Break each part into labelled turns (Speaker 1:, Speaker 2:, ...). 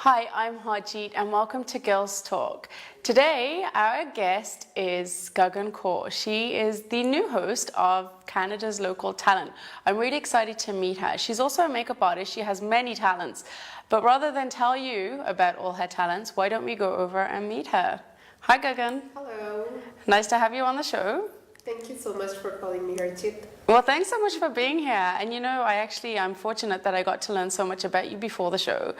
Speaker 1: Hi, I'm Harjeet and welcome to Girls Talk. Today, our guest is Gagan Kaur. She is the new host of Canada's Local Talent. I'm really excited to meet her. She's also a makeup artist. She has many talents. But rather than tell you about all her talents, why don't we go over and meet her? Hi, Gagan.
Speaker 2: Hello.
Speaker 1: Nice to have you on the show.
Speaker 2: Thank you so much for calling me, Harjeet.
Speaker 1: Well, thanks so much for being here. And you know, I'm fortunate that I got to learn so much about you before the show.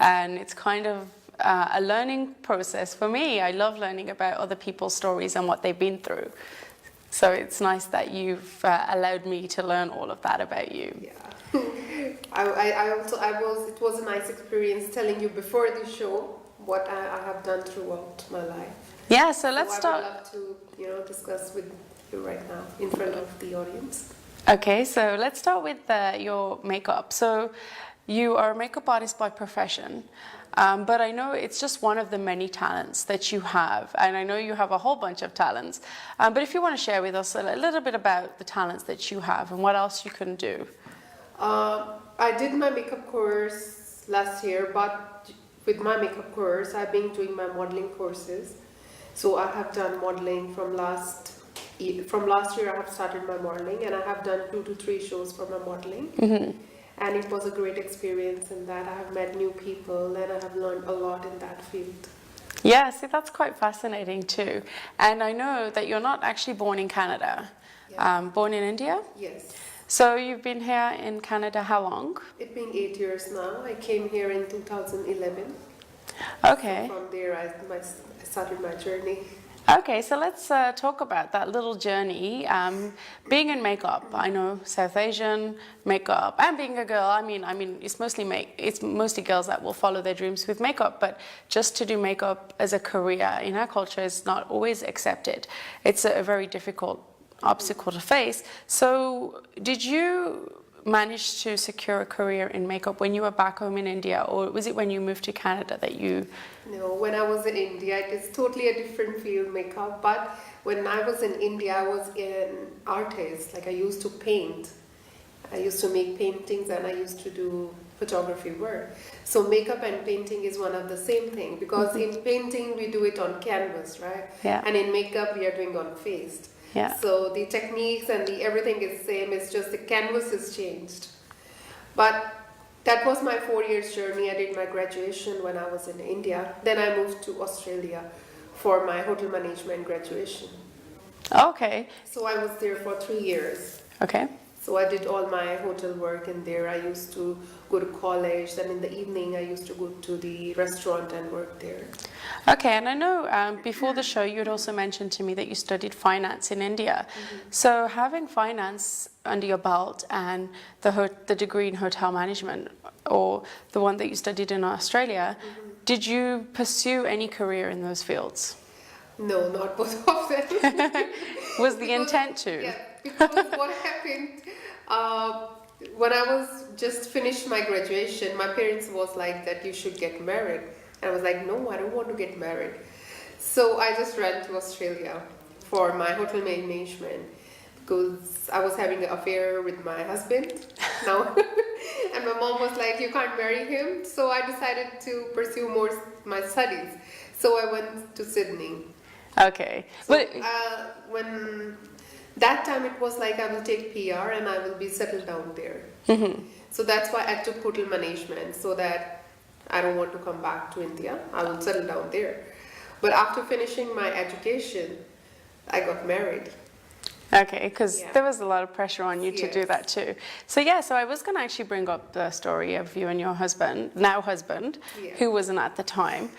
Speaker 1: And it's kind of a learning process for me. I love learning about other people's stories and what they've been through. So it's nice that you've allowed me to learn all of that about you.
Speaker 2: Yeah. It was a nice experience telling you before the show what I have done throughout my life.
Speaker 1: Yeah, so let's start.
Speaker 2: I would love to, discuss with you right now in front of the audience.
Speaker 1: Okay, so let's start with your makeup. So you are a makeup artist by profession, but I know it's just one of the many talents that you have, and I know you have a whole bunch of talents. But if you want to share with us a little bit about the talents that you have and what else you can do.
Speaker 2: I did my makeup course last year, but with my makeup course, I've been doing my modeling courses. So I have done modeling from last year. I have started my modeling, and I have done 2 to 3 shows for my modeling. Mm-hmm. And it was a great experience in that I have met new people and I have learned a lot in that field.
Speaker 1: Yeah, see, that's quite fascinating too. And I know that you're not actually born in Canada, born in India?
Speaker 2: Yes.
Speaker 1: So you've been here in Canada how long?
Speaker 2: It's been 8 years now. I came here in 2011.
Speaker 1: Okay.
Speaker 2: So from there I started my journey.
Speaker 1: Okay, so let's talk about that little journey. Being in makeup, I know South Asian makeup, and being a girl. I mean, it's mostly girls that will follow their dreams with makeup. But just to do makeup as a career in our culture is not always accepted. It's a very difficult obstacle to face. So, did you manage to secure a career in makeup when you were back home in India, or was it when you moved to Canada that you?
Speaker 2: No, when I was in India, it is totally a different field, makeup. But when I was in India, I was an artist. Like I used to paint. I used to make paintings and I used to do photography work. So makeup and painting is one of the same thing, because in painting we do it on canvas, right?
Speaker 1: Yeah.
Speaker 2: And in makeup we are doing on face.
Speaker 1: Yeah.
Speaker 2: So the techniques and everything is same. It's just the canvas is changed. But that was my 4 years journey. I did my graduation when I was in India. Then I moved to Australia for my hotel management graduation.
Speaker 1: Okay.
Speaker 2: So I was there for 3 years.
Speaker 1: Okay.
Speaker 2: So I did all my hotel work in there. I used to go to college, and in the evening I used to go to the restaurant and work there.
Speaker 1: Okay, and I know before the show you had also mentioned to me that you studied finance in India. Mm-hmm. So having finance under your belt and the degree in hotel management, or the one that you studied in Australia, did you pursue any career in those fields?
Speaker 2: No, not both of them.
Speaker 1: Was the intent to?
Speaker 2: Yeah, because what happened, when I was just finished my graduation, my parents was like that you should get married. And I was like, no, I don't want to get married. So I just ran to Australia for my hotel management, because I was having an affair with my husband now. And my mom was like, you can't marry him. So I decided to pursue more my studies. So I went to Sydney.
Speaker 1: Okay.
Speaker 2: So, when that time it was like I will take PR and I will be settled down there. Mm-hmm. So that's why I took hotel management, so that I don't want to come back to India. I will settle down there. But after finishing my education, I got married.
Speaker 1: Okay, because there was a lot of pressure on you to do that too. So so I was going to actually bring up the story of you and your husband, who wasn't at the time.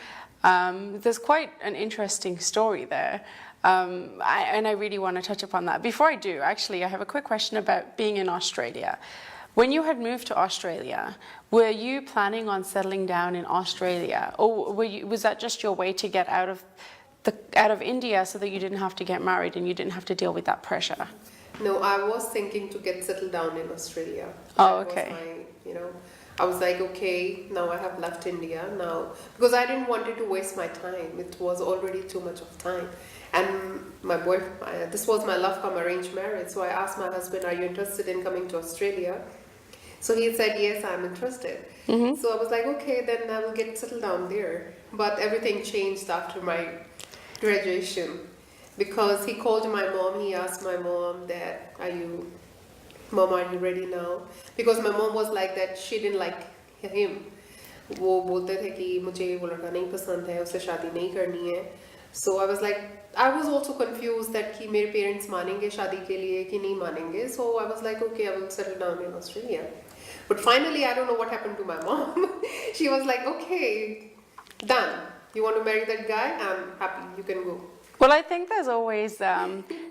Speaker 1: There's quite an interesting story there. And I really want to touch upon that. Before I do, actually, I have a quick question about being in Australia. When you had moved to Australia, were you planning on settling down in Australia, or was that just your way to get out of India so that you didn't have to get married and you didn't have to deal with that pressure?
Speaker 2: No, I was thinking to get settled down in Australia.
Speaker 1: Oh, okay.
Speaker 2: I was like, okay, now I have left India now, because I didn't want to waste my time. It was already too much of time. And my boyfriend, this was my love come arranged marriage. So I asked my husband, are you interested in coming to Australia? So he said, yes, I'm interested. So I was like, okay, then I will get settled down there. But everything changed after my graduation because he called my mom. He asked my mom that, Mom, are you ready now? Because my mom was like that. She didn't like him. वो बोलते थे कि मुझे वो लड़का नहीं पसंद है, उससे शादी नहीं करनी है. So I was like, I was also confused that कि मेरे parents मानेंगे शादी के लिए कि नहीं मानेंगे. So I was like, okay, I will settle down in Australia. But finally, I don't know what happened to my mom. She was like, okay, done. You want to marry that guy? I'm happy. You can go.
Speaker 1: Well, I think there's always that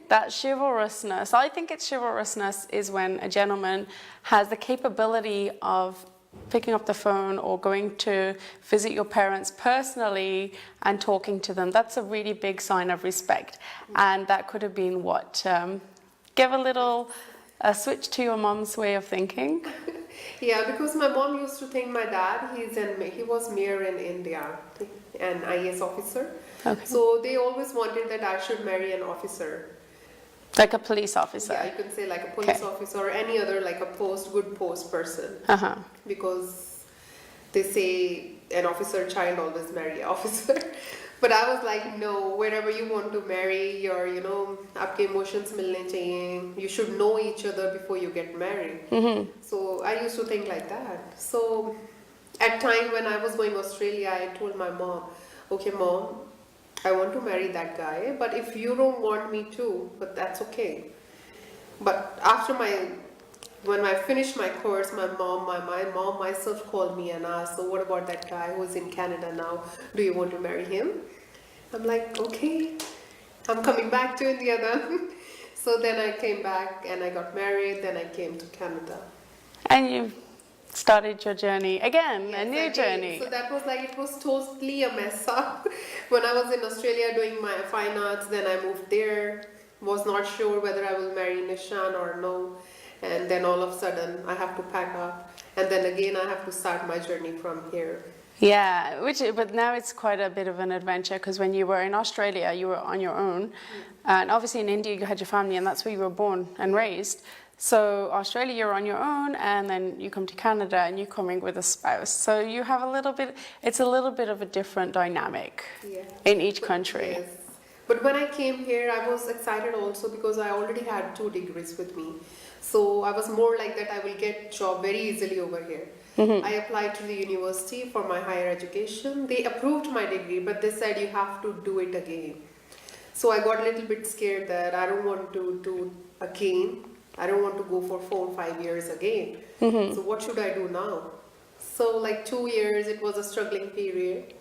Speaker 1: chivalrousness. I think it's chivalrousness is when a gentleman has the capability of picking up the phone or going to visit your parents personally and talking to them. That's a really big sign of respect. And that could have been what? Give a little switch to your mom's way of thinking.
Speaker 2: Yeah, because my mom used to think my dad, he was mayor in India, an IAS officer.
Speaker 1: Okay.
Speaker 2: So they always wanted that I should marry an officer.
Speaker 1: Like a police officer?
Speaker 2: Yeah, you can say like a police officer or any other like a good post person. Because they say an officer child always marry an officer. But I was like, no, wherever you want to marry, your, आपके emotions मिलने चाहिए. You should know each other before you get married. So I used to think like that. So at time when I was going to Australia, I told my mom, okay, Mom, I want to marry that guy, but if you don't want me to, but that's okay. But after when I finished my course, my mom myself called me and asked, so what about that guy who's in Canada now? Do you want to marry him? I'm like, okay, I'm coming back to India then. So then I came back and I got married, then I came to Canada.
Speaker 1: And you started your journey again,
Speaker 2: yes,
Speaker 1: a new journey.
Speaker 2: So that was like, it was totally a mess up. When I was in Australia doing my fine arts, then I moved there, was not sure whether I will marry Nishan or no. And then all of a sudden I have to pack up. And then again I have to start my journey from here.
Speaker 1: Yeah, but now it's quite a bit of an adventure because when you were in Australia, you were on your own. And obviously in India, you had your family and that's where you were born and raised. So Australia, you're on your own, and then you come to Canada and you're coming with a spouse. So you have it's a little bit of a different dynamic in each country.
Speaker 2: Yes. But when I came here, I was excited also because I already had 2 degrees with me. So I was more like that I will get job very easily over here. I applied to the university for my higher education. They approved my degree, but they said you have to do it again. So I got a little bit scared that I don't want to do again. I don't want to go for 4 or 5 years again. So what should I do now? So like 2 years, it was a struggling period.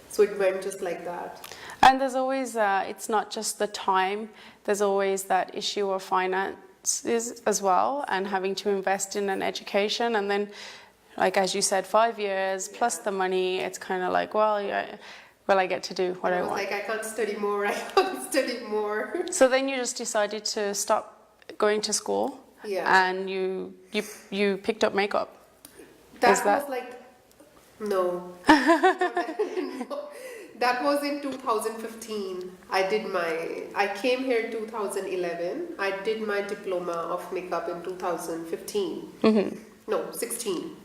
Speaker 2: So it went just like that.
Speaker 1: And there's always, it's not just the time, there's always that issue of finances as well, and having to invest in an education. And then, like as you said, 5 years plus the money, it's kind of like, well, I get to do what I want.
Speaker 2: Like, I can't study more, I can't study more.
Speaker 1: So then you just decided to stop going to school, and you picked up makeup.
Speaker 2: Was like, no. That was in 2015. I came here in 2011. I did my diploma of makeup in 2015. No, 16.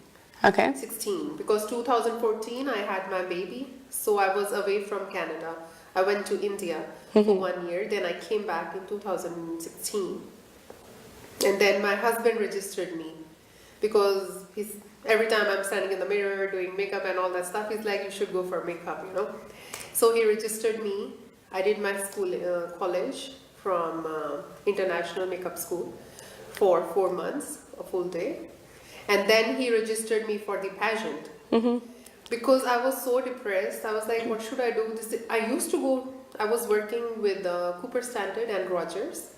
Speaker 1: Okay.
Speaker 2: 16, because 2014 I had my baby, so I was away from Canada. I went to India for 1 year, then I came back in 2016. And then my husband registered me because every time I'm standing in the mirror doing makeup and all that stuff, he's like, you should go for makeup, So he registered me. I did my college from International Makeup School for 4 months, a full day. And then he registered me for the pageant. Because I was so depressed. I was like, what should I do? I was working with Cooper Standard and Rogers.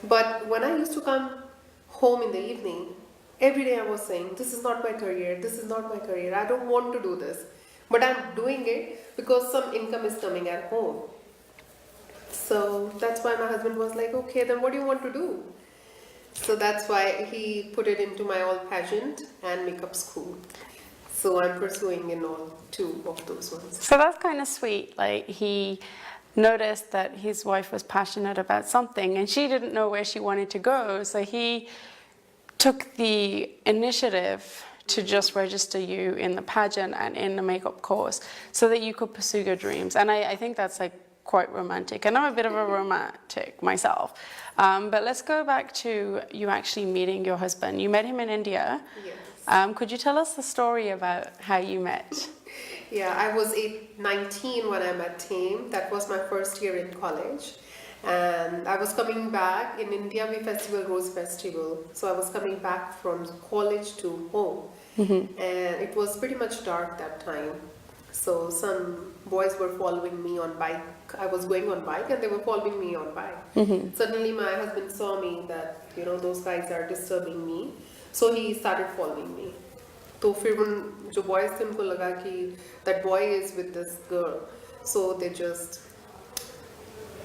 Speaker 2: But when I used to come home in the evening, every day I was saying, this is not my career, this is not my career, I don't want to do this. But I'm doing it because some income is coming at home. So that's why my husband was like, okay, then what do you want to do? So that's why he put it into my all pageant and makeup school. So I'm pursuing in all 2 of those ones.
Speaker 1: So that's kind of sweet. Like he noticed that his wife was passionate about something and she didn't know where she wanted to go. So he took the initiative to just register you in the pageant and in the makeup course so that you could pursue your dreams. And I think that's like quite romantic. And I'm a bit of a romantic myself. But let's go back to you actually meeting your husband. You met him in India.
Speaker 2: Yes.
Speaker 1: Could you tell us the story about how you met?
Speaker 2: Yeah, I was 19 when I met him. That was my first year in college. And I was coming back. In India, we festival Rose Festival. So I was coming back from college to home. And it was pretty much dark that time. So some boys were following me on bike. I was going on bike and they were following me on bike. Suddenly my husband saw me that, you know, those guys are disturbing me. So he started following me. तो फिर उन जो boys थे उनको लगा कि that boy is with this girl. So they just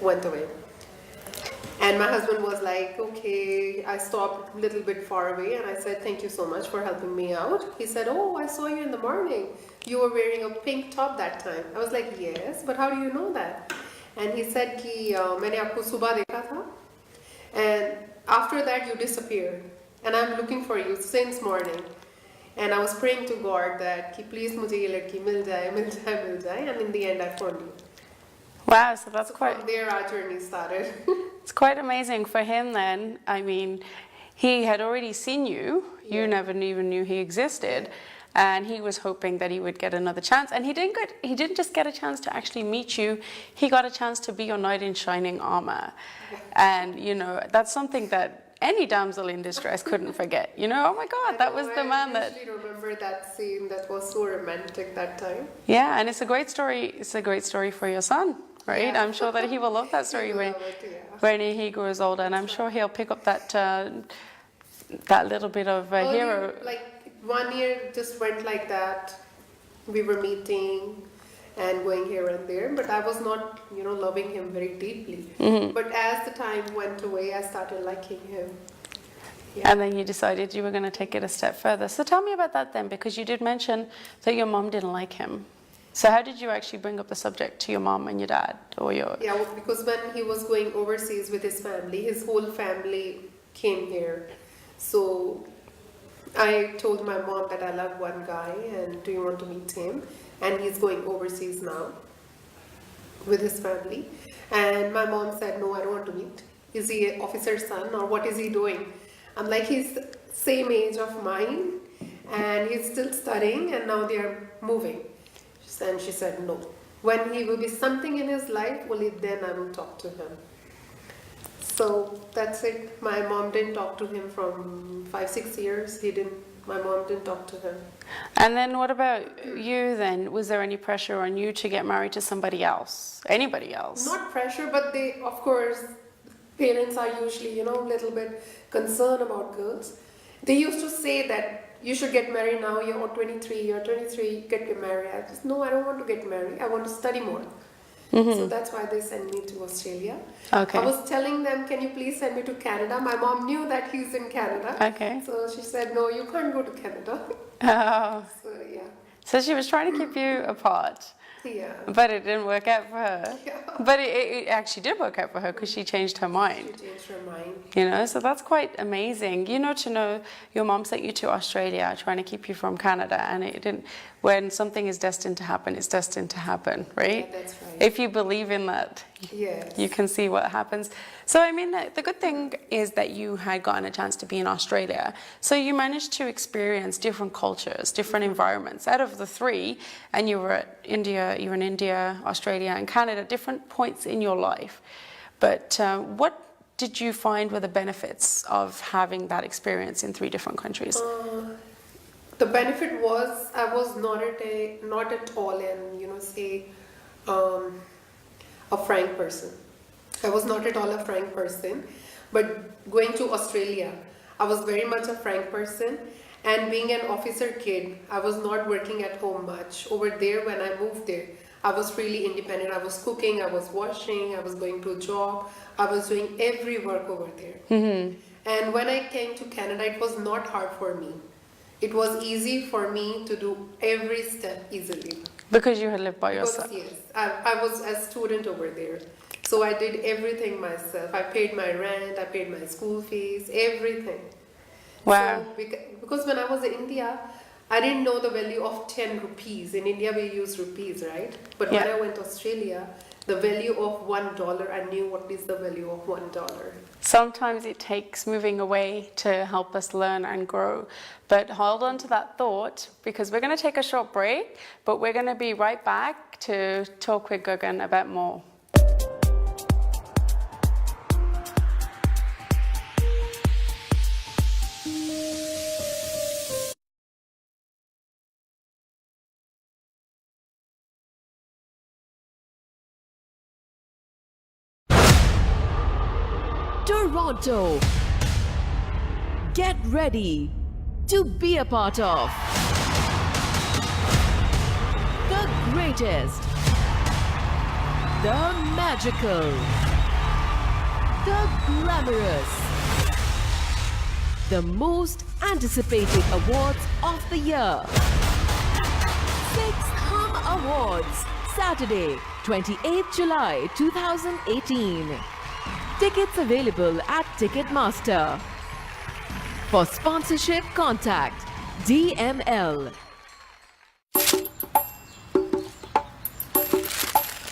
Speaker 2: went away. And my husband was like, okay, I stopped a little bit far away and I said, thank you so much for helping me out. He said, oh, I saw you in the morning. You were wearing a pink top that time. I was like, yes, but how do you know that? And he said कि मैंने आपको सुबह देखा था. And after that you disappeared. And I'm looking for you since morning. And I was praying to God that कि please मुझे ये लड़की मिल जाए, मिल जाए, मिल जाए. And in the end I found you.
Speaker 1: Wow, so that's quite...
Speaker 2: From there our journey started.
Speaker 1: It's quite amazing for him then. I mean, he had already seen you. You never even knew he existed. And he was hoping that he would get another chance. And he didn't just get a chance to actually meet you. He got a chance to be your knight in shining armor. And, you know, that's something that any damsel in distress couldn't forget. You know, oh my God, that was the man that...
Speaker 2: I remember that scene. That was so romantic that time.
Speaker 1: Yeah, and it's a great story. It's a great story for your son. Right, I'm sure that he will love that story when he grows older, and I'm sure he'll pick up that that little bit of a hero.
Speaker 2: Like 1 year just went like that. We were meeting and going here and there, but I was not, you know, loving him very deeply. But as the time went away, I started liking him.
Speaker 1: Yeah. And then you decided you were going to take it a step further. So tell me about that then, because you did mention that your mom didn't like him. So how did you actually bring up the subject to your mom and your dad or your...
Speaker 2: Yeah, well, because when he was going overseas with his family, his whole family came here. So I told my mom that I love one guy and do you want to meet him? And he's going overseas now with his family. And my mom said, no, I don't want to meet. Is he an officer's son or what is he doing? I'm like, he's the same age of mine and he's still studying and now they are moving. And she said, no. When he will be something in his life, only then I will talk to him. So that's it. My mom didn't talk to him from 5-6 years. My mom didn't talk to him.
Speaker 1: And then what about you then? Was there any pressure on you to get married to somebody else? Anybody else?
Speaker 2: Not pressure, but they, of course, parents are usually, you know, a little bit concerned about girls. They used to say that you should get married now, you're 23, get married. I just, no, I don't want to get married, I want to study more. So that's why they sent me to Australia. Okay. I was telling them, can you please send me to Canada? My mom knew that he's in Canada.
Speaker 1: Okay.
Speaker 2: So she said, no, you can't go to Canada.
Speaker 1: Oh.
Speaker 2: So yeah.
Speaker 1: So she was trying to keep you apart.
Speaker 2: Yeah.
Speaker 1: But it didn't work out for her.
Speaker 2: Yeah.
Speaker 1: But it actually did work out for her because she changed her mind.
Speaker 2: She changed her mind.
Speaker 1: You know, so that's quite amazing. You know, to know your mom sent you to Australia trying to keep you from Canada, and it didn't. When something is destined to happen, it's destined to happen, right?
Speaker 2: Yeah, that's right.
Speaker 1: If you believe in that,
Speaker 2: yes,
Speaker 1: you can see what happens. So, I mean, the good thing is that you had gotten a chance to be in Australia. So you managed to experience different cultures, different environments. Out of the three, and you were in India, Australia, and Canada, different points in your life. But what did you find were the benefits of having that experience in 3 different countries?
Speaker 2: The benefit was I was not at all an, you know, say, a frank person. I was not at all a frank person, but going to Australia, I was very much a frank person. And being an officer kid, I was not working at home much. Over there, when I moved there, I was really independent. I was cooking, I was washing, I was going to a job, I was doing every work over there. And when I came to Canada, it was not hard for me. It was easy for me to do every step easily.
Speaker 1: Because you had lived by yourself?
Speaker 2: Yes, I was a student over there. So I did everything myself. I paid my rent, I paid my school fees, everything.
Speaker 1: Wow.
Speaker 2: So, because when I was in India, I didn't know the value of 10 rupees. In India, we use rupees, right? But when I went to Australia, the value of $1, I knew what is the value of $1.
Speaker 1: Sometimes it takes moving away to help us learn and grow. But hold on to that thought, because we're going to take a short break, but we're going to be right back to talk with Gagan about more.
Speaker 3: Toronto, get ready to be a part of the greatest, the magical, the glamorous, the most anticipated awards of the year. 6 Hum Awards, Saturday, 28th July 2018. Tickets available at Ticketmaster. For sponsorship, contact DML.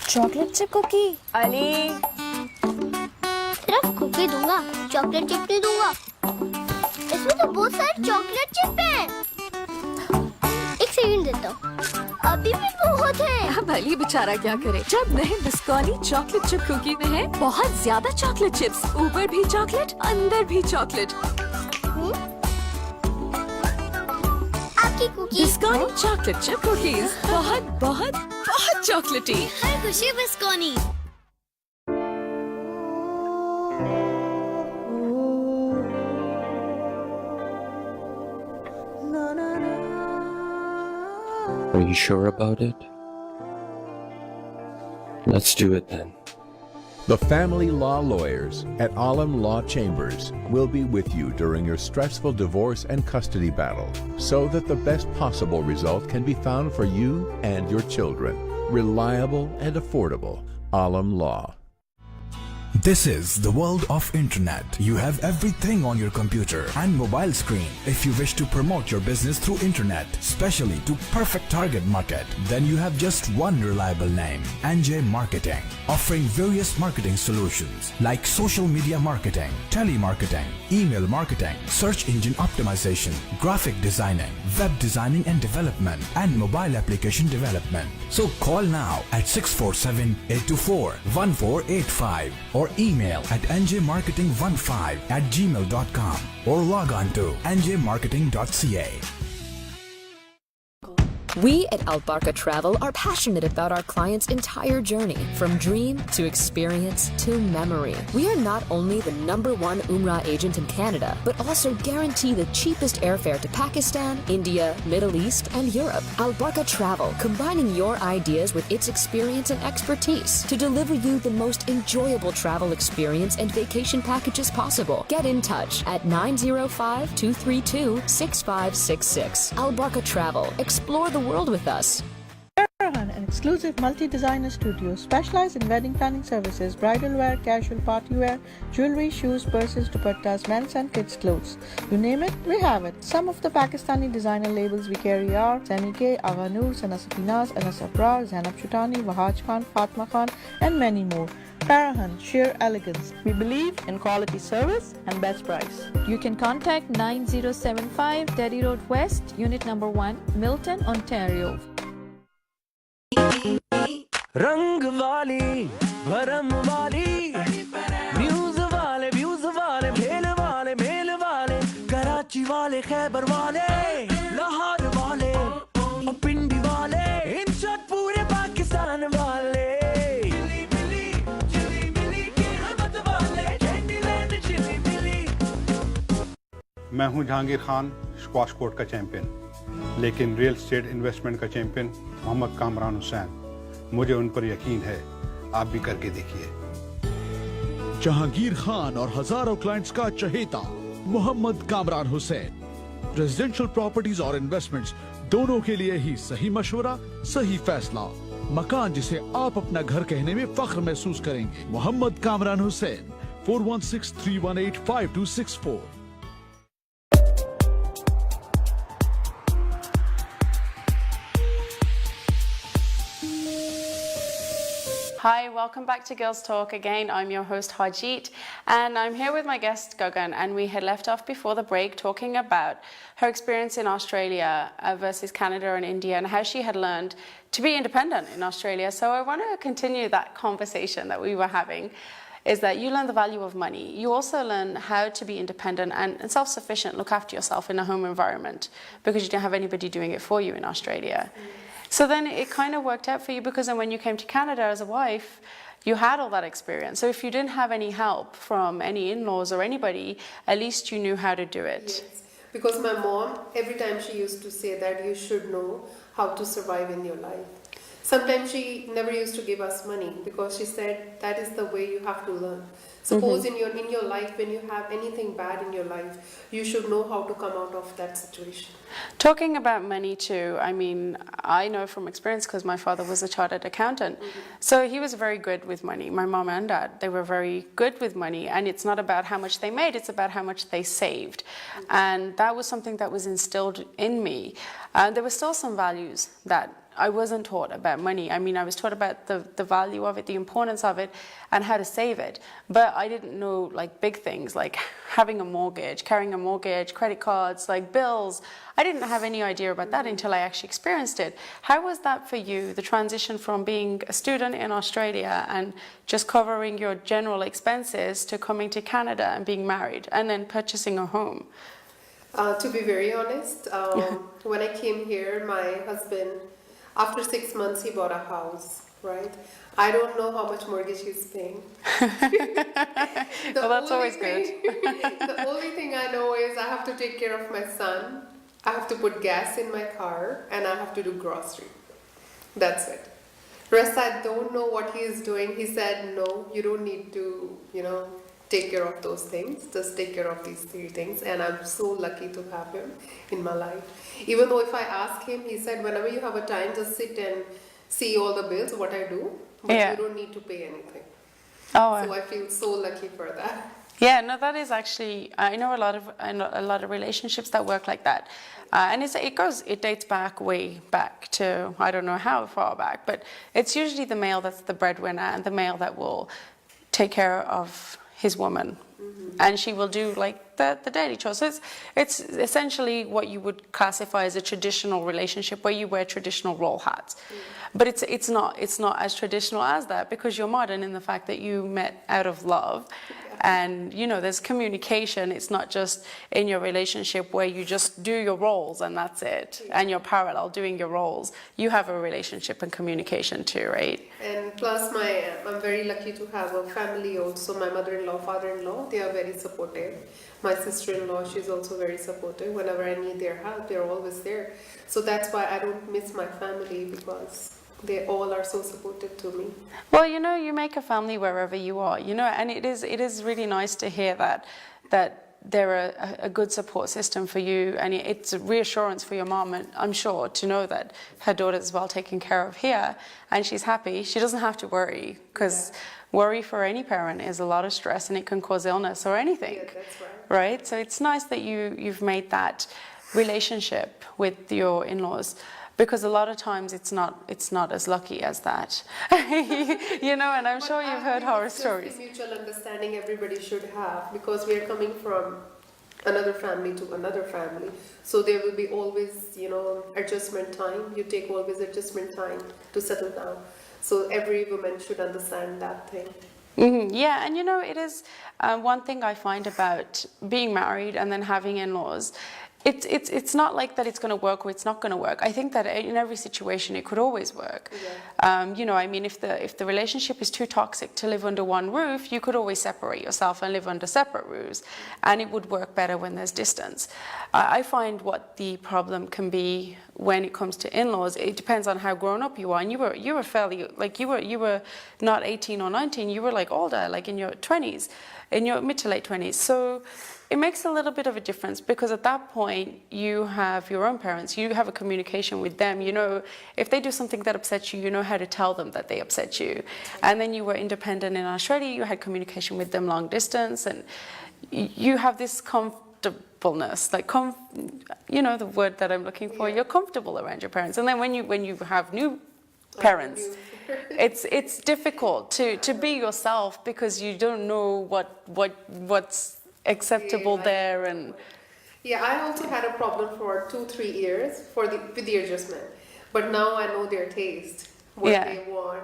Speaker 4: Chocolate chip cookie
Speaker 5: अली
Speaker 4: सिर्फ cookie दूंगा, chocolate chip नहीं दूंगा। इसमें तो बहुत सारे chocolate chip हैं। एक सेकंड देता हूँ, अभी भी बहुत है।
Speaker 3: अब अली बेचारा क्या करे? जब नए बिस्कॉनी चॉकलेट चिप कुकी में है बहुत ज्यादा चॉकलेट चिप्स, ऊपर भी चॉकलेट, अंदर भी चॉकलेट।
Speaker 4: आपकी कुकी
Speaker 3: बिस्कॉनी चॉकलेट चिप कुकीज बहुत बहुत बहुत चॉकलेटी।
Speaker 4: हर खुशी बिस्कॉनी।
Speaker 6: Are you sure about it? Let's do it then.
Speaker 7: The family law lawyers at Alam Law Chambers will be with you during your stressful divorce and custody battle so that the best possible result can be found for you and your children. Reliable and affordable. Alam Law.
Speaker 8: This is the world of internet. You have everything on your computer and mobile screen. If you wish to promote your business through internet, especially to perfect target market, then you have just one reliable name, NJ Marketing, offering various marketing solutions like social media marketing, telemarketing, email marketing, search engine optimization, graphic designing, web designing and development, and mobile application development. So call now at 647-824-1485 or email at njmarketing15@gmail.com or log on to njmarketing.ca.
Speaker 9: We at Albarka Travel are passionate about our clients' entire journey, from dream to experience to memory. We are not only the #1 Umrah agent in Canada, but also guarantee the cheapest airfare to Pakistan, India, Middle East, and Europe. Albarka Travel, combining your ideas with its experience and expertise to deliver you the most enjoyable travel experience and vacation packages possible. Get in touch at 905-232-6566. Albarka Travel. Explore the world with us.
Speaker 10: An exclusive multi-designer studio specialized in wedding planning services, bridal wear, casual party wear, jewelry, shoes, purses, dupattas, men's and kids' clothes. You name it, we have it. Some of the Pakistani designer labels we carry are Zanike, Agha Noor, Sana Safinaz, Anas Abrar, Zainab Shutani, Wahaj Khan, Fatma Khan, and many more. Parahan, sheer elegance. We believe in quality service and best price.
Speaker 11: You can contact 9075 Derry Road West, Unit number 1, Milton, Ontario.
Speaker 12: रंग वाली भरम वाली news वाले views वाले भेल वाले mail वाले कराची वाले खैबर वाले लाहौर वाले और पिंडी वाले इन शॉट पूरे पाकिस्तान वाले चिली मिली के हमत वाले कैंडीलैंड चिली मिली।
Speaker 13: मैं हूं जहांगीर खान, स्क्वाश कोर्ट का चैंपियन, लेकिन रियल एस्टेट इन्वेस्टमेंट का चैंपियन मोहम्मद कामरान हुसैन। मुझे उन पर यकीन है, आप भी करके देखिए।
Speaker 14: जहांगीर खान और हजारों क्लाइंट्स का चहेता मोहम्मद कामरान हुसैन। रेजिडेंशियल प्रॉपर्टीज और इन्वेस्टमेंट्स दोनों के लिए ही सही मशवरा, सही फैसला। मकान जिसे आप अपना घर कहने में फख्र महसूस करेंगे। Mohammad Kamran Hussain, 4163185264।
Speaker 1: Hi, welcome back to Girls Talk. Again, I'm your host Harjeet, and I'm here with my guest Gagan, and we had left off before the break talking about her experience in Australia versus Canada and India, and how she had learned to be independent in Australia. So I want to continue that conversation that we were having, is that you learn the value of money. You also learn how to be independent and self-sufficient, look after yourself in a home environment, because you don't have anybody doing it for you in Australia. So then it kind of worked out for you, because then when you came to Canada as a wife, you had all that experience. So if you didn't have any help from any in-laws or anybody, at least you knew how to do it.
Speaker 2: Yes, because my mom, every time she used to say that you should know how to survive in your life. Sometimes she never used to give us money, because she said that is the way you have to learn. Suppose in your life, when you have anything bad in your life, you should know how to come out of that situation.
Speaker 1: Talking about money too, I mean, I know from experience, because my father was a chartered accountant. So he was very good with money. My mom and dad, they were very good with money. And it's not about how much they made, it's about how much they saved. And that was something that was instilled in me. There were still some values that I wasn't taught about money. I mean, I was taught about the value of it, the importance of it, and how to save it. But I didn't know like big things like having a mortgage, carrying a mortgage, credit cards, like bills. I didn't have any idea about that until I actually experienced it. How was that for you, the transition from being a student in Australia and just covering your general expenses to coming to Canada and being married and then purchasing a home?
Speaker 2: To be very honest, when I came here, my husband, after 6 months, he bought a house, right? I don't know how much mortgage he's paying.
Speaker 1: Well, that's always good.
Speaker 2: The only thing I know is I have to take care of my son, I have to put gas in my car, and I have to do grocery. That's it. Rest, I don't know what he is doing. He said, no, you don't need to, take care of those things. Just take care of these 3 things. And I'm so lucky to have him in my life. Even though if I ask him, he said, whenever you have a time, just sit and see all the bills, what I do. But you don't need to pay anything.
Speaker 1: Oh,
Speaker 2: so I feel so lucky for that.
Speaker 1: Yeah, no, that is actually, I know a lot of relationships that work like that. And it dates back way back to, I don't know how far back, but it's usually the male that's the breadwinner and the male that will take care of his woman. And she will do like the daily chores. So it's essentially what you would classify as a traditional relationship where you wear traditional role hats. But it's not as traditional as that, because you're modern in the fact that you met out of love. And there's communication. It's not just in your relationship where you just do your roles and that's it, and you're parallel doing your roles. You have a relationship and communication too, right?
Speaker 2: And plus I'm very lucky to have a family also. My mother-in-law, father-in-law, they are very supportive. My sister-in-law, she's also very supportive. Whenever I need their help, they're always there. So that's why I don't miss my family, because they all are so supportive to me.
Speaker 1: Well, you make a family wherever you are, and it is really nice to hear that they're a good support system for you, and it's a reassurance for your mom, and I'm sure, to know that her daughter's well taken care of here, and she's happy. She doesn't have to worry, because worry for any parent is a lot of stress, and it can cause illness or anything.
Speaker 2: Yeah, that's right.
Speaker 1: Right? So it's nice that you've made that relationship with your in-laws. Because a lot of times it's not as lucky as that, and I'm sure you've heard horror stories.
Speaker 2: It's a mutual understanding everybody should have, because we are coming from another family to another family, so there will be always, adjustment time. You take always adjustment time to settle down. So every woman should understand that thing.
Speaker 1: Yeah, and it is one thing I find about being married and then having in-laws. It's not like that it's going to work or it's not going to work. I think that in every situation it could always work. Yeah. I mean, if the relationship is too toxic to live under one roof, you could always separate yourself and live under separate roofs, and it would work better when there's distance. I find what the problem can be when it comes to in-laws, it depends on how grown up you are. And you were fairly, like, you were not 18 or 19, you were like older, like in your 20s, in your mid to late 20s. So it makes a little bit of a difference, because at that point you have your own parents, you have a communication with them, if they do something that upsets you, you know how to tell them that they upset you. And then you were independent in Australia, you had communication with them long distance, and you have this comfortableness, like the word that I'm looking for, you're comfortable around your parents. And then when you have new parents. It's difficult to be yourself because you don't know what's acceptable there and.
Speaker 2: Yeah, I also had a problem for 2-3 years with the adjustment, but now I know their taste, what they want,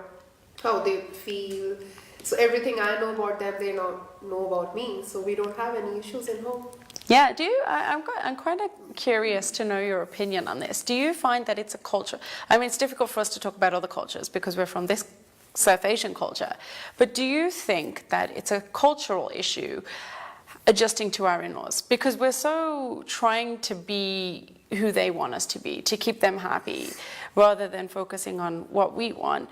Speaker 2: how they feel. So everything I know about them, they know about me. So we don't have any issues in home.
Speaker 1: Yeah, I'm quite curious to know your opinion on this. Do you find that it's a culture? I mean, it's difficult for us to talk about other cultures because we're from this South Asian culture. But do you think that it's a cultural issue adjusting to our in-laws? Because we're so trying to be who they want us to be, to keep them happy, rather than focusing on what we want.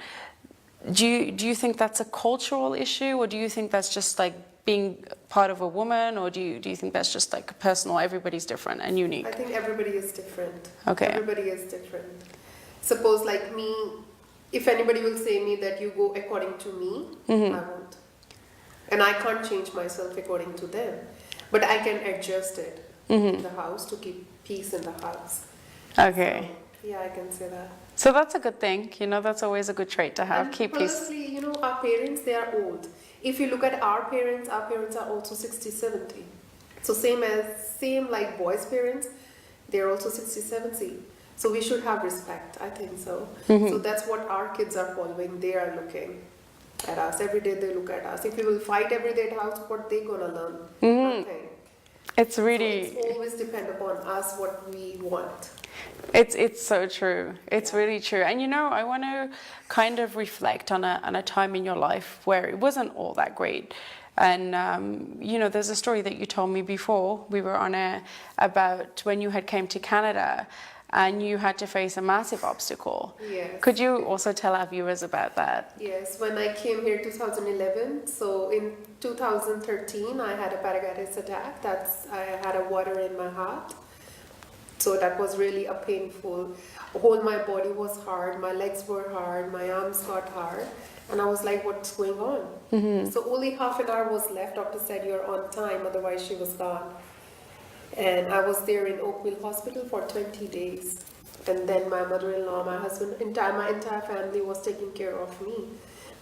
Speaker 1: Do you think that's a cultural issue, or do you think that's just like being part of a woman, or do you think that's just like personal, everybody's different and unique?
Speaker 2: I think everybody is different.
Speaker 1: Okay.
Speaker 2: Everybody is different. Suppose like me, if anybody will say me that you go according to me, I won't. And I can't change myself according to them. But I can adjust it in the house to keep peace in the house.
Speaker 1: Okay.
Speaker 2: So, yeah, I can say that.
Speaker 1: So that's a good thing, that's always a good trait to have,
Speaker 2: And
Speaker 1: keep peace.
Speaker 2: firstly, our parents, they are old. If you look at our parents are also 60, 70. So same like boys' parents, they're also 60, 70. So we should have respect, I think so. So that's what our kids are following. They are looking at us. Every day they look at us. If we will fight every day at house, what they gonna learn? Nothing.
Speaker 1: It's really...
Speaker 2: So it's always depend upon us what we want.
Speaker 1: It's so true. It's really true. And I want to kind of reflect on a time in your life where it wasn't all that great. And, there's a story that you told me before we were on air about when you had came to Canada and you had to face a massive obstacle.
Speaker 2: Yes.
Speaker 1: Could you also tell our viewers about that?
Speaker 2: Yes, when I came here 2011, so in 2013 I had a paralysis attack. I had a water in my heart. So that was really a painful, whole my body was hard, my legs were hard, my arms got hard. And I was like, what's going on? So only half an hour was left. Doctor said, you're on time, otherwise she was gone. And I was there in Oakville Hospital for 20 days. And then my mother-in-law, my husband, my entire family was taking care of me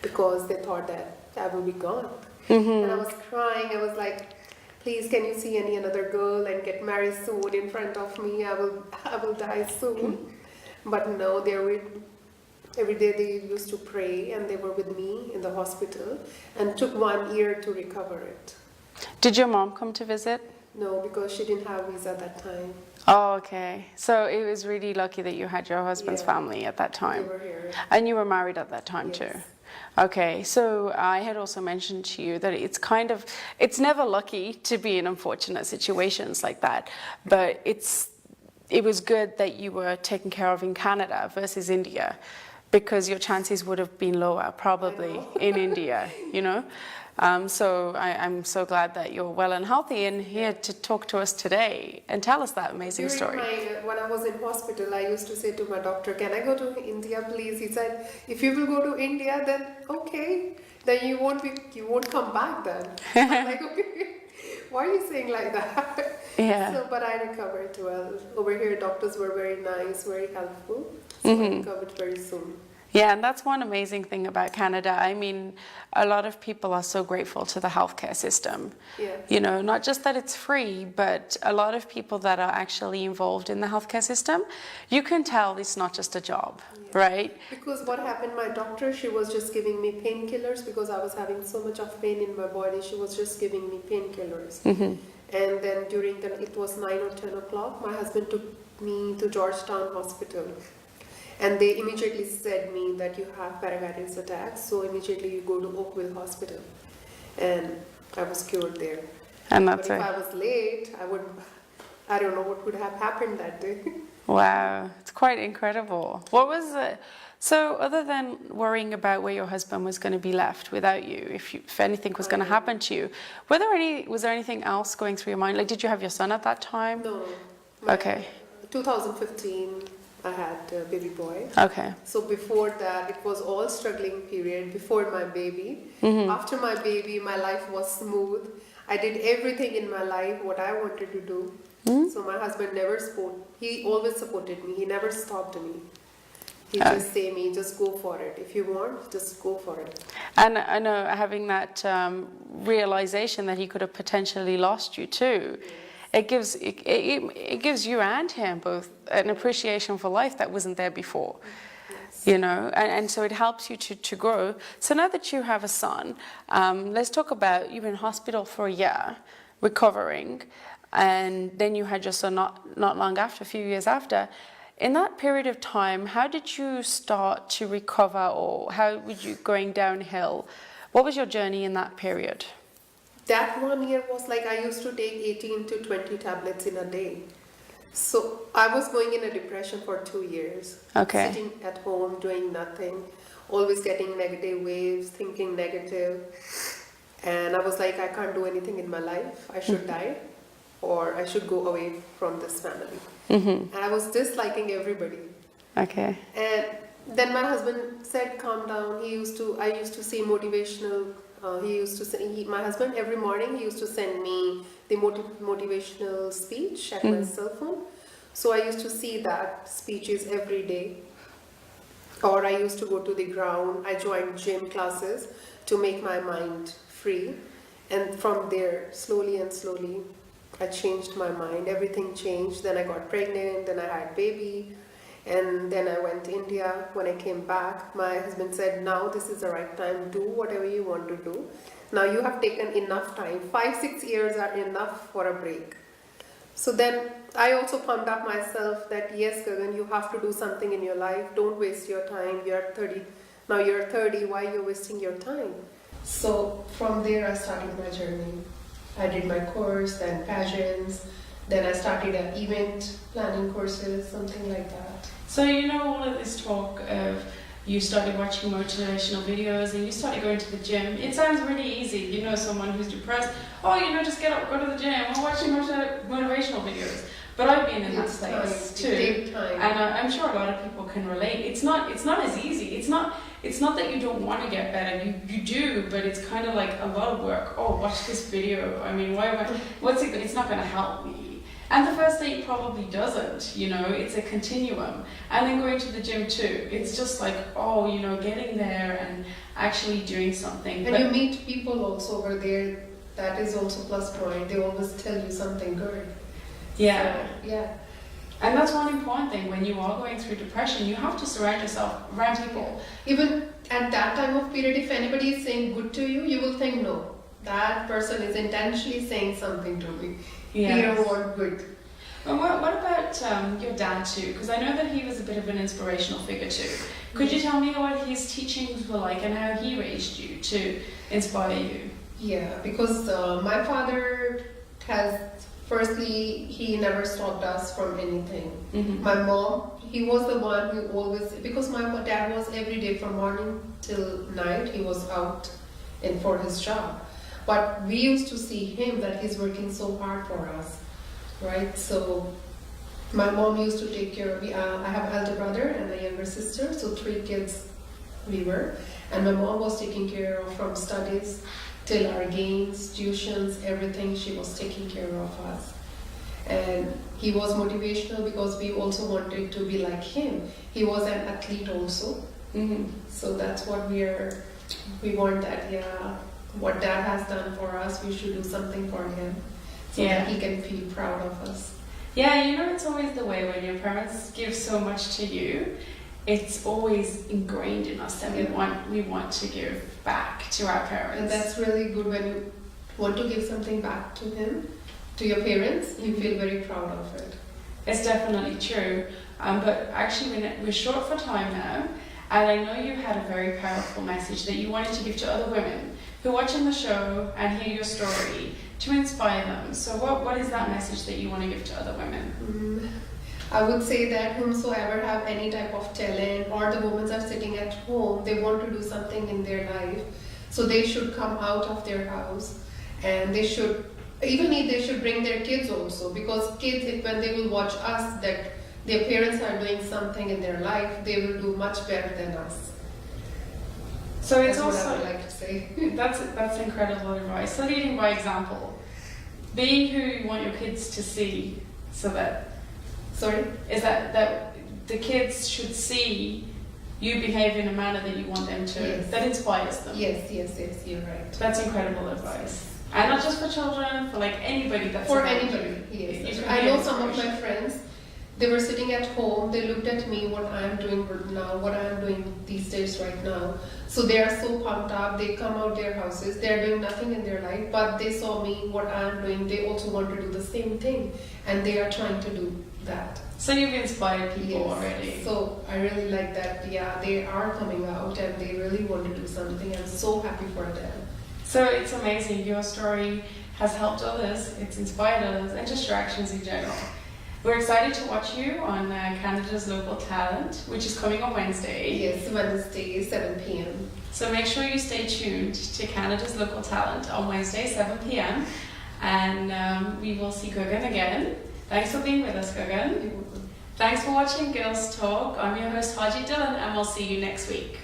Speaker 2: because they thought that I would be gone. And I was crying. I was like, please, can you see another girl and get married soon in front of me? I will die soon. But no, every day they used to pray, and they were with me in the hospital, and took 1 year to recover it.
Speaker 1: Did your mom come to visit?
Speaker 2: No, because she didn't have visa at that time.
Speaker 1: Oh, okay. So it was really lucky that you had your husband's family at that time.
Speaker 2: They were here.
Speaker 1: And you were married at that time too? Okay, so I had also mentioned to you that it's never lucky to be in unfortunate situations like that, but it was good that you were taken care of in Canada versus India, because your chances would have been lower probably in India, So I'm so glad that you're well and healthy and here to talk to us today and tell us that amazing story.
Speaker 2: When I was in hospital, I used to say to my doctor, can I go to India, please? He said, if you will go to India, then okay, then you won't come back then. I'm like, okay, why are you saying like that?
Speaker 1: Yeah.
Speaker 2: So, but I recovered well. Over here, doctors were very nice, very helpful. So I recovered very soon.
Speaker 1: Yeah, and that's one amazing thing about Canada. I mean, a lot of people are so grateful to the healthcare system.
Speaker 2: Yeah.
Speaker 1: Not just that it's free, but a lot of people that are actually involved in the healthcare system, you can tell it's not just a job, right?
Speaker 2: Because what happened, my doctor, she was just giving me painkillers because I was having so much of pain in my body. She was just giving me painkillers. And then it was 9 or 10 o'clock, my husband took me to Georgetown Hospital. And they immediately said me that you have paralysis attack, so immediately you go to Oakville Hospital. And I was cured there.
Speaker 1: And that's
Speaker 2: but if I was late, I don't know what would have happened that day.
Speaker 1: Wow, it's quite incredible. What was it? So other than worrying about where your husband was going to be left without you, if anything was going to happen to you, was there anything else going through your mind? Like, did you have your son at that time?
Speaker 2: No.
Speaker 1: Okay.
Speaker 2: 2015. I had a baby boy.
Speaker 1: Okay.
Speaker 2: So before that, it was all struggling period before my baby. After my baby, my life was smooth. I did everything in my life what I wanted to do. So my husband he always supported me. He never stopped me. He just say me, just go for it. If you want, just go for it.
Speaker 1: And I know having that realization that he could have potentially lost you too, it gives you and him both an appreciation for life that wasn't there before. Yes. You know, and so it helps you to grow. So now that you have a son, let's talk about you were in hospital for a year, recovering, and then you had your son not long after, a few years after. In that period of time, how did you start to recover, or how were you going downhill? What was your journey in that period?
Speaker 2: That 1 year was like I used to take 18 to 20 tablets in a day. So I was going in a depression for 2 years.
Speaker 1: Okay.
Speaker 2: Sitting at home, doing nothing, always getting negative waves, thinking negative. And I was like, I can't do anything in my life. I should die, or I should go away from this family. And I was disliking everybody.
Speaker 1: Okay.
Speaker 2: And then my husband said, calm down. I used to see motivational, my husband every morning, he used to send me the motivational speech at my cell phone. So I used to see that speeches every day. Or I used to go to the ground. I joined gym classes to make my mind free. And from there, slowly and slowly, I changed my mind. Everything changed. Then I got pregnant, then I had baby, and then I went to India. When I came back, my husband said, now this is the right time, do whatever you want to do. Now you have taken enough time. 5-6 years are enough for a break. So then I also pumped up myself that yes, Gagan, you have to do something in your life. Don't waste your time. You're 30. Now you're 30. Why you're wasting your time? So from there I started my journey. I did my course, then pageants, then I started an event planning courses, something like that.
Speaker 1: So you know all of this talk of you started watching motivational videos and you started going to the gym. It sounds really easy. You know someone who's depressed, just get up, go to the gym, or watching motivational videos. But I've been in that place too, and I'm sure a lot of people can relate. It's not as easy. It's not that you don't want to get better. You do, but it's kind of like a lot of work. Oh, watch this video. I mean, it's not going to help me. And the first day probably doesn't. You know, it's a continuum. And then going to the gym too. It's just like getting there and actually doing something.
Speaker 2: And you meet people also over there. That is also plus point. They always tell you something good.
Speaker 1: Yeah.
Speaker 2: So, yeah.
Speaker 1: And that's one important thing. When you are going through depression, you have to surround yourself around people.
Speaker 2: Even at that time of period, if anybody is saying good to you, you will think, no, that person is intentionally saying something to me.
Speaker 1: Yes.
Speaker 2: You don't want good.
Speaker 1: And what about your dad too? Because I know that he was a bit of an inspirational figure too. Could you tell me what his teachings were like and how he raised you to inspire you?
Speaker 2: Yeah, because my father has... Firstly, he never stopped us from anything. My mom, he was the one who always, because my dad was every day from morning till night, he was out and for his job. But we used to see him that he's working so hard for us, right? So my mom used to take care of me. I have an elder brother and a younger sister, so 3 kids we were. And my mom was taking care of from studies till our games, tuitions, everything. She was taking care of us. And he was motivational because we also wanted to be like him. He was an athlete also. So that's what we want that, what dad has done for us, we should do something for him so that he can feel proud of us.
Speaker 1: Yeah, it's always the way when your parents give so much to you. It's always ingrained in us that we want to give back to our parents.
Speaker 2: And that's really good when you want to give something back to him, to your parents. You feel very proud of it.
Speaker 1: It's definitely true. But actually, we're short for time now, and I know you had a very powerful message that you wanted to give to other women who are watching the show and hear your story to inspire them. So what is that message that you want to give to other women?
Speaker 2: I would say that whomsoever have any type of talent, or the women are sitting at home, they want to do something in their life, so they should come out of their house, and they should bring their kids also, because kids, when they will watch us that their parents are doing something in their life, they will do much better than us.
Speaker 1: So it's
Speaker 2: That's
Speaker 1: also
Speaker 2: what I would like to say.
Speaker 1: that's incredible advice. So leading by example, being who you want your kids to see, so that
Speaker 2: Sorry?
Speaker 1: Is that the kids should see you behave in a manner that you want them to, that inspires them.
Speaker 2: Yes, you're right.
Speaker 1: That's incredible advice. And not just for children, for like anybody that's
Speaker 2: for
Speaker 1: around
Speaker 2: anybody.
Speaker 1: you.
Speaker 2: Yes. I know some of my friends, they were sitting at home, they looked at me, what I'm doing now, what I'm doing these days right now. So they are so pumped up, they come out their houses, they're doing nothing in their life, but they saw me, what I'm doing, they also want to do the same thing. And they are trying to do that.
Speaker 1: So you've inspired people already.
Speaker 2: So I really like that, they are coming out and they really want to do something. I'm so happy for them.
Speaker 1: So it's amazing. Your story has helped others, it's inspired others, and just your actions in general. We're excited to watch you on Canada's Local Talent, which is coming on Wednesday.
Speaker 2: Yes, Wednesday, 7 p.m.
Speaker 1: So make sure you stay tuned to Canada's Local Talent on Wednesday, 7 p.m. And we will see Gagan again. Thanks for being with us, Gagan. Thanks for watching Girls Talk. I'm your host, Harjeet Dhillon, and we'll see you next week.